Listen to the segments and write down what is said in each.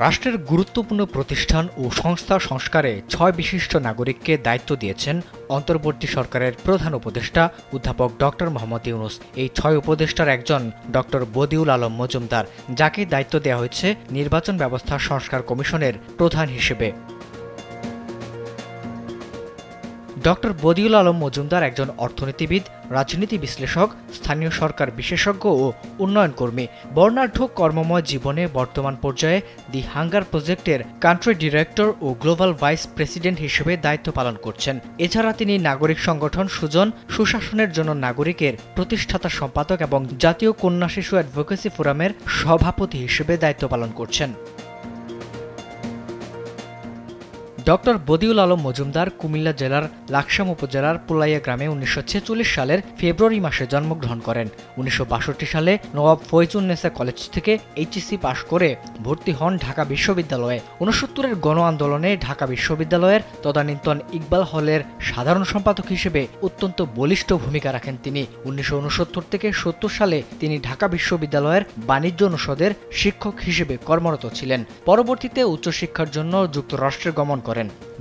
রাষ্ট্রের গুরুত্বপূর্ণ প্রতিষ্ঠান ও সংস্থা সংস্কারে ৬ বিশিষ্ট নাগরিককে দায়িত্ব দিয়েছেন অন্তর্বর্তী সরকারের প্রধান উপদেষ্টা অধ্যাপক ডক্টর মোহাম্মদ ইউনূস। এই ৬ উপদেষ্টার একজন ডক্টর বদিউল আলম মজুমদার, যাকে দায়িত্ব দেওয়া হয়েছে নির্বাচন ব্যবস্থা সংস্কার কমিশনের প্রধান হিসেবে। ডক্টর বদিউল আলম মজুমদার একজন অর্থনীতিবিদ, রাজনীতি বিশ্লেষক, স্থানীয় সরকার বিশেষজ্ঞ ও উন্নয়ন কর্মী। বর্ণাঢ্য কর্মময় জীবনে বর্তমান পর্যায়ে দি হাঙ্গার প্রজেক্টের কান্ট্রি ডিরেক্টর ও গ্লোবাল ভাইস প্রেসিডেন্ট হিসেবে দায়িত্ব পালন করছেন। এছাড়া তিনি নাগরিক সংগঠন সুজন, সুশাসনের জন্য নাগরিকের প্রতিষ্ঠাতা সম্পাদক এবং জাতীয় কন্যা শিশু অ্যাডভোকেসি ফোরামের সভাপতি হিসেবে দায়িত্ব পালন করছেন। ডক্টর বদিউল আলম মজুমদার কুমিল্লা জেলার লাকসাম উপজেলার পোলাইয়া গ্রামে ১৯৪৬ সালের ফেব্রুয়ারি মাসে জন্মগ্রহণ করেন। ১৯৬২ সালে নওয়াব ফয়জুন্নেসা কলেজ থেকে এইচএসসি পাশ করে ভর্তি হন ঢাকা বিশ্ববিদ্যালয়ে। ৬৯-এর গণ আন্দোলনে ঢাকা বিশ্ববিদ্যালয়ের তদানীন্তন ইকবাল হলের সাধারণ সম্পাদক হিসেবে অত্যন্ত বলিষ্ঠ ভূমিকা রাখেন তিনি। ১৯৬৯ থেকে ৭০ সালে তিনি ঢাকা বিশ্ববিদ্যালয়ের বাণিজ্য অনুষদের শিক্ষক হিসেবে কর্মরত ছিলেন। পরবর্তীতে উচ্চশিক্ষার জন্য যুক্তরাষ্ট্রে গমন করেন।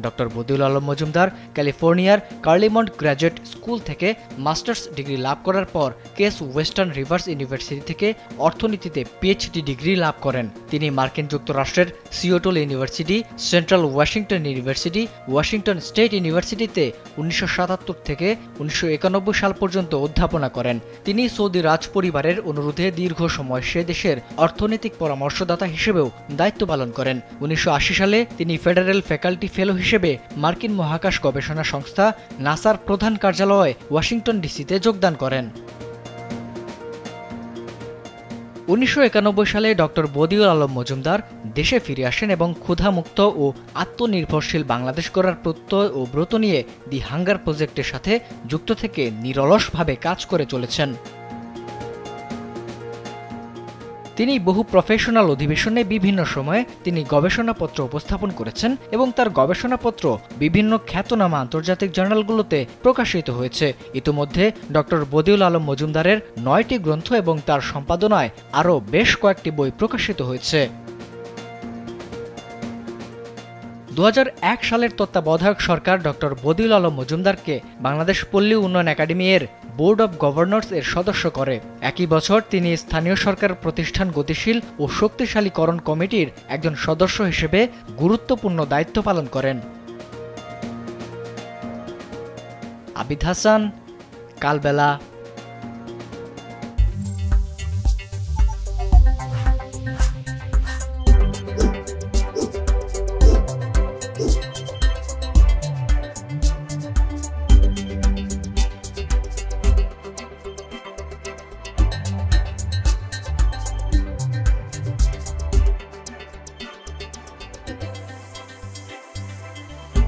ডক্টর বদিউল আলম মজুমদার ক্যালিফোর্নিয়ার কার্লিমন্ট গ্র্যাজুয়েট স্কুল থেকে মাস্টার্স ডিগ্রি লাভ করার পর কেস ওয়েস্টার্ন রিভার্স ইউনিভার্সিটি থেকে অর্থনীতিতে পিএইচডি ডিগ্রি লাভ করেন। তিনি মার্কিন যুক্তরাষ্ট্রের Seattle University, Central Washington University, Washington State ইউনিভার্সিটিতে ১৯৭৭ থেকে ১৯৯১ সাল পর্যন্ত অধ্যাপনা করেন। তিনি সৌদি রাজ পরিবারের অনুরোধে দীর্ঘ সময় সে দেশের অর্থনৈতিক পরামর্শদাতা হিসেবেও দায়িত্ব পালন করেন। ১৯৮০ সালে তিনি ফেডারেল ফ্যাকাল্টি ফেলো হিসেবে মার্কিন মহাকাশ গবেষণা সংস্থা নাসার প্রধান কার্যালয়ে ওয়াশিংটন ডিসিতে যোগদান করেন। ১৯৯১ সালে ডক্টর বদিউল আলম মজুমদার দেশে ফিরে আসেন এবং ক্ষুধামুক্ত ও আত্মনির্ভরশীল বাংলাদেশ গড়ার প্রত্যয় ও ব্রত নিয়ে দি হাঙ্গার প্রজেক্টের সাথে যুক্ত থেকে নিরলসভাবে কাজ করে চলেছেন। তিনি বহু প্রফেশনাল অধিবেশনে বিভিন্ন সময়ে তিনি গবেষণাপত্র উপস্থাপন করেছেন এবং তার গবেষণাপত্র বিভিন্ন খ্যাতনামা আন্তর্জাতিক জার্নালগুলোতে প্রকাশিত হয়েছে। ইতিমধ্যে ডক্টর বদিউল আলম মজুমদারের ৯টি গ্রন্থ এবং তার সম্পাদনায় আরও বেশ কয়েকটি বই প্রকাশিত হয়েছে। ২০০১ সালের তত্ত্বাবধায়ক সরকার ডক্টর বদিউল আলম মজুমদারকে বাংলাদেশ পল্লী উন্নয়ন একাডেমি এর বোর্ড অব গভর্নর্স এর সদস্য করে। একই বছর তিনি স্থানীয় সরকার প্রতিষ্ঠান গতিশীল ও শক্তিশালীকরণ কমিটির একজন সদস্য হিসেবে গুরুত্বপূর্ণ দায়িত্ব পালন করেন। আবিদ হাসান, কালবেলা।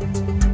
you